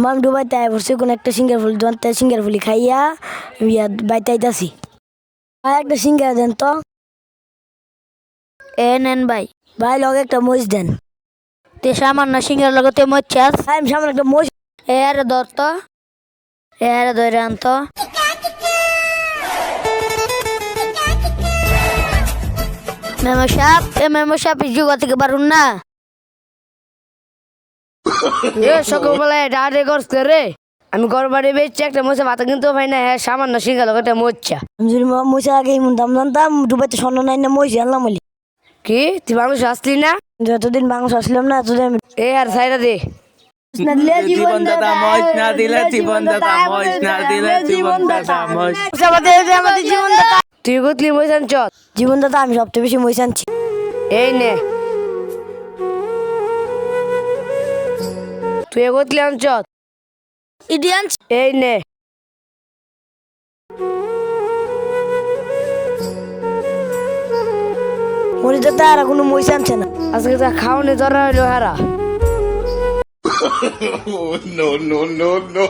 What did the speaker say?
মাম ডুবাইতে আয় পড়ছে কোন একটা সিঙ্গার ফুল জনতে সিঙ্গার ফুলি খাইয়া বাইতে আইতাছি। ভাই একটা সিঙ্গার দেন তো। এ নেন ভাই। ভাই লগে একটা মরিচ দেন। তে সামান্য সিঙ্গার লগতে মচ্ছাস। ভাই আমি সামনে একটা মরিচ। এ আরে ধর তো, এ আরে ধরে আন তো। মেমো সাপ, এ মেমো সাপ জুগা থেকে পারুন না। এ সকালবেলায় ডাড়ে করছে রে। আমি ঘর বাড়ি বেচছি একটা মশা ভাতা কিন্তু পাই না। হ্যাঁ সামান্য সিঙ্গা লোক একটা মোচ্ছা। আমি যদি মরিচ আগে এমন দাম জানতাম ডুবাইতে স্বর্ণ নাই না মরিচ আনলাম বলি। কি তুই মানুষ আসলি না? যতদিন মাংস আসলাম না এতদিন আমি এ আর সাইরা দে। না দিলে জীবন দাতা মজ না দিলে জীবন দাতা মজ না দিলে জীবন দাতা মজ। আমাদের জীবন দাতা। তুই গুতলি মশান চত। জীবন দাতা আমি সবচেয়ে বেশি মরিচ আনছি। এই নে তুই গুতলি আনচত। ইডিয়ান এই নে মরিচ দাতা আর কোনো মরিচ আনছে না। আজকে তা খাওয়ানি ধরা হইলো হারা। No, no, no, no.